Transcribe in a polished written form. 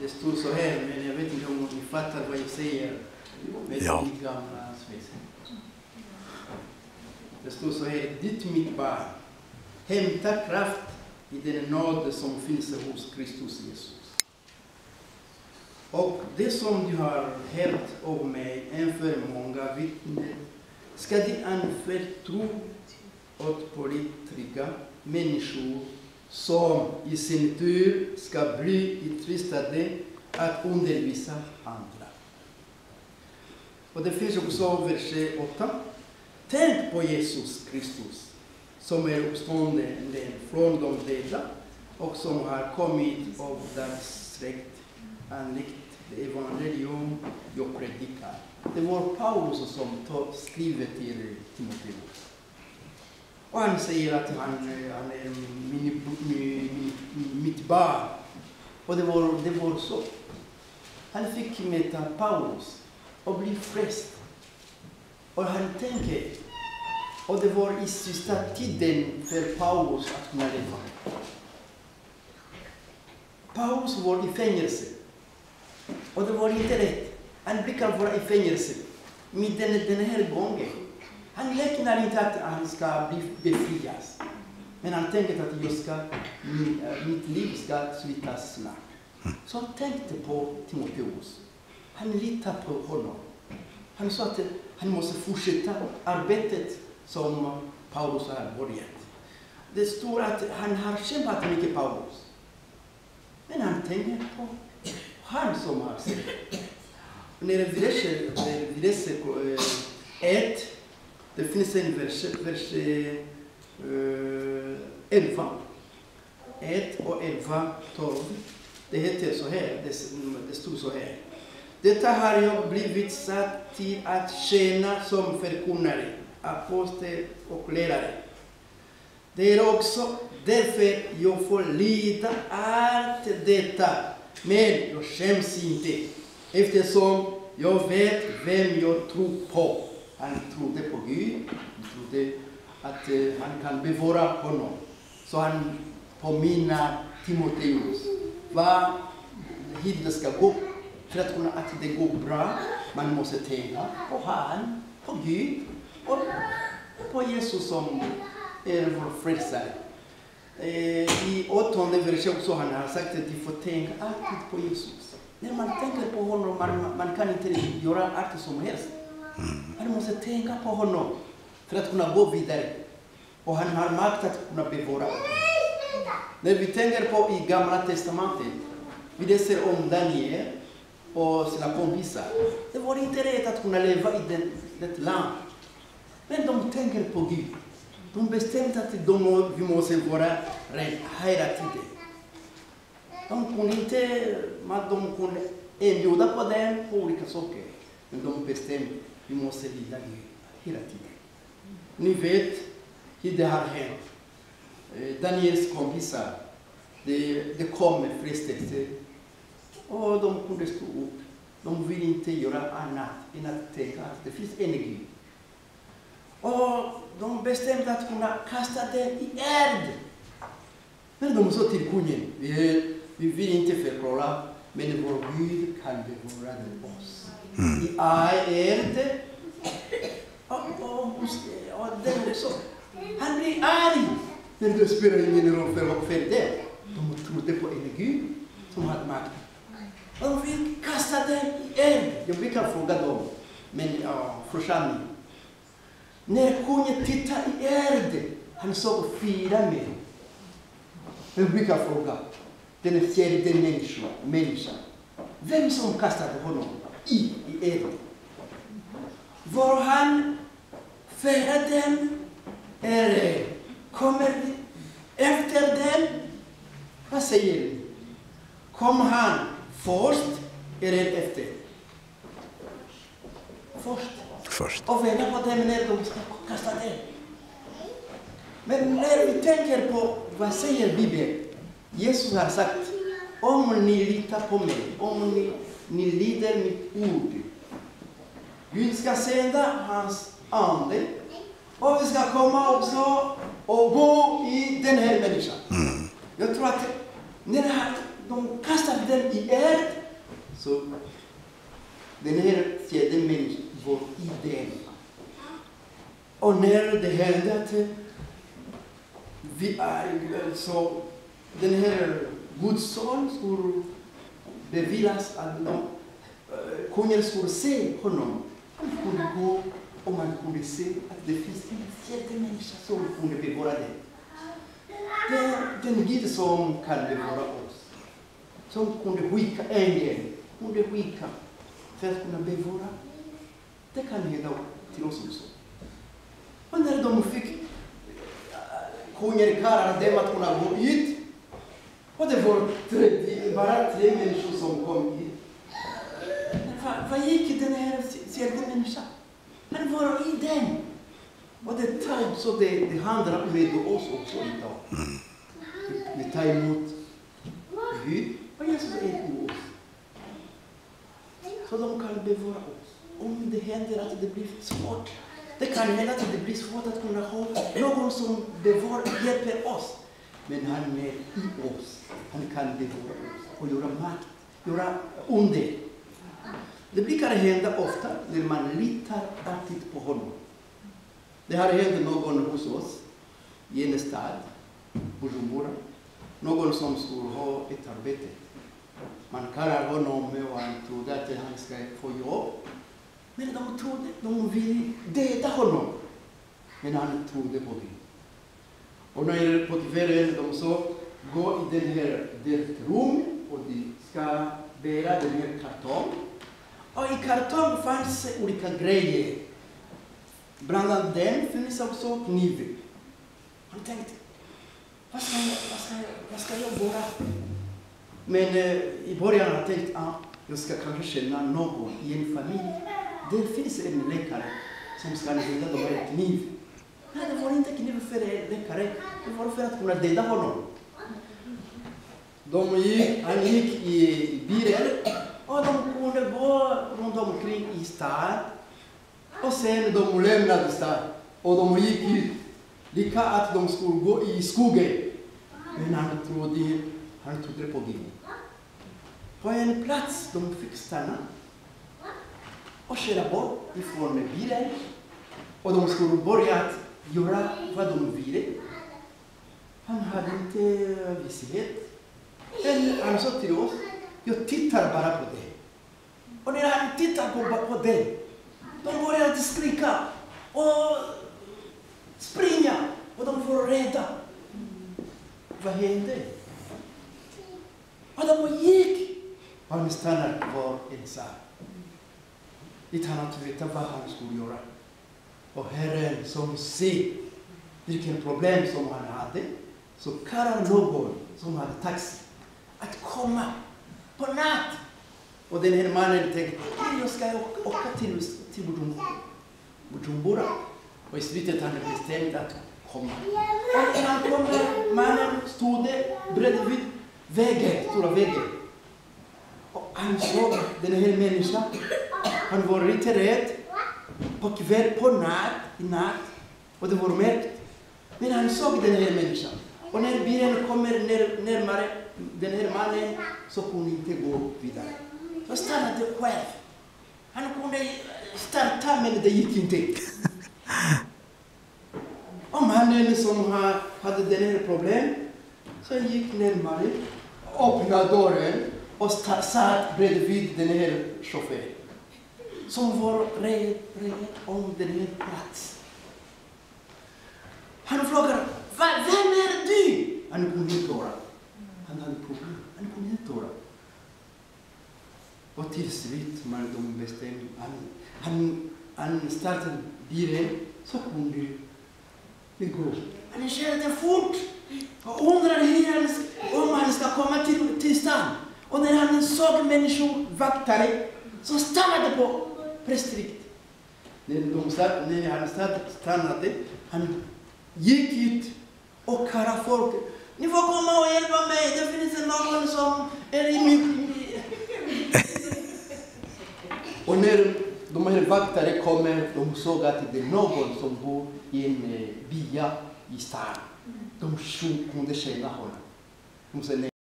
Det står så här, men jag vet inte om ni fattar vad jag säger. Med Ja. det gamla svenska. Det står så här, ditt mitt barn, hämta kraft i den nåd som finns hos Kristus Jesus. Och det som du har hört av mig inför många vittnen ska du anförtro åt pålitliga människor som i sin tur ska bli utrustade att undervisa andra. Och det finns också vers 8. Tänk på Jesus Kristus som är uppstånden från de döda och som har kommit av deras släkt enligt det evangelium jag predikar. Det var Paulus som skriver till Timoteus. Och han säger att han är mitt barn. Och det var så. Han fick möta Paulus och bli frälst. Och han tänker, och det var i sista tiden för Paulus att kunna leva. Paulus var i fängelse. Och det var inte rätt. Han brukar vara i fängelse. Men den här gången, han räknar inte att han ska bli befrias. Men han tänker att mitt liv ska slutas snart. Så han tänkte på Timoteus. Han litade på honom. Han sa att han måste fortsätta arbetet som Paulus har börjat. Det står att han har kämpat mycket, Paulus. Men han tänker på han som har sett. När vi läser 1, det finns en vers 11. 1 och 11, 12. Det heter så här, det står så här. Detta har jag blivit satt till att tjäna som förkunnare, apostel och lärare. Det är också därför jag får lida allt detta, men jag skäms inte, eftersom jag vet vem jag tror på. Han trodde på Gud, han trodde att han kan bevara honom. Så han påminner Timoteus hur det ska gå. För att kunna att det går bra, man måste tänka på han, på Gud och på Jesus som är vår frälsare. I 8:e versen också han har sagt att vi får tänka alltid på Jesus. När man tänker på honom, man kan inte göra allt som helst. Man måste tänka på honom för att kunna gå vidare. Och han har makt att kunna bevara. När vi tänker på i Gamla testamentet, vi läser om Daniel och sina kompisar. Det var inte rätt att kunna leva i det land. Men de tänker på Gud. De bestämde att vi måste vara rädda hela tiden. De kunde erbjuda på dem på olika saker. Men de bestämde att vi måste lyda Gud hela tiden. Ni vet hur det har hänt. Daniels kompisar, det kom med frestelse. Och de kunde stå upp. De vill inte göra annat än att tänka att det finns en Gud. Och de bestämde att kunna kasta den i eld. Men de sa till kungen, vi vill inte förklara, men vår Gud kan bevara oss. I eld. Och den också. Han blir arg. Men det spelar ingen roll för det. De trodde på en Gud som hade makt. Och de vill kasta den i eld. Jag brukar fråga dem, men församling. När kungen tittar i eld, han såg 4 män. Jag brukar fråga, den fjärde människan. Vem som kastade honom i eld? Var han före dem? Eller kommer efter dem? Vad säger ni? Kom han först eller efter? Först. Och vänta på dem när de ska kasta den. Men när vi tänker på vad säger Bibeln? Jesus har sagt, om ni litar på mig, om ni lider mitt ord, Gud ska sända hans ande och vi ska komma också och bo i den här människan. Jag tror att när de kastar den i eld. Så den här fjärde människan var i den. Och när det hände att vi är så den här Guds son skulle beviljas att kungen skulle se honom. Han kunde gå och man kunde se att det finns en fjärde människa som kunde bevara det. Det är den Gud som kan bevara oss. Som kunde skicka ängeln, kunde skicka för att kunna bevara. Det kan hända till oss också. Och när de fick kungen kallade dem att kunna gå ut. Och det var bara 3 människor som kom hit. Vad gick den här fjärde människan? Han var i den. Och det tar så det handlar med oss också idag. Vi tar emot Gud och Jesus är i oss. Så de kan bevara oss. Om det händer att det blir svårt. Det kan hända att det blir svårt att kunna ha någon som hjälper oss. Men han är i oss. Han kan bevara oss och göra makt, göra under. Det brukar hända ofta när man litar alltid på honom. Det har hänt någon hos oss i en stad, Bujumbura. Någon som skulle ha ett arbete. Man kallar honom och han trodde att han ska få jobb. Men de ville döda honom. Men han trodde på Gud. Och när på kvällen de så gå i den här rum och de ska bära den här kartong. Och i kartong fanns olika grejer. Bland annat den finns också kniv. Han tänkte, vad ska jag göra? Men i början har jag tänkt, jag ska kanske känna någon i en familj. Det finns en läkare som ska använda de här kniv. Nej, det var inte kniv för läkare. Det var för att kunna döda honom. Han gick i bilen och de kunde gå runt omkring i stan. Och sen de lämnade stan och de gick ut. Lika att de skulle gå i skogen. Men han trodde på Gud. På en plats de fick stanna och köra bort ifrån bilen. Och de skulle börja göra vad de ville. Han hade inte visshet. Men han sa till oss, jag tittar bara på det. Och när han tittar på det, de började skrika och springa. Och de var rädda. Vad hände? Och de gick. Och han stannade kvar ensam. Utan att veta vad han skulle göra. Och Herren som ser vilken problem som han hade. Så kallar någon som hade taxi att komma på natt. Och den här mannen tänkte, jag ska åka till Bujumbura. Och i slutet hade han bestämt att komma. Och när han kommer, mannen stod bredvid vägen, stora vägen. Och han såg den här människan. Han var lite rädd. På natt. Och det var mörkt. Men han såg den här människan. Och när bilen kommer närmare den här mannen så kunde inte gå vidare. Så stannade själv. Han kunde starta men det gick inte. Och mannen som hade den här problem så gick närmare, öppnade dörren och satt bredvid den här chauffören. Som var rädd om den här plats. Han frågade, vem är du? Han kunde inte höra. Han hade problem. Han kunde inte höra. Och till slut, de bestämde, han startade bilen så kunde det gå. Han körde fort och undrade om han ska komma till stan. Och när han såg människor vaktare så stannade på prästrikt. När han stannade, han gick ut och kallade folk. Ni får komma och hjälpa mig. Det finns någon som är i min... Och när de här vaktare kommer, de såg att det är någon som bor i en bya i stan. De kunde känna honom. De sa,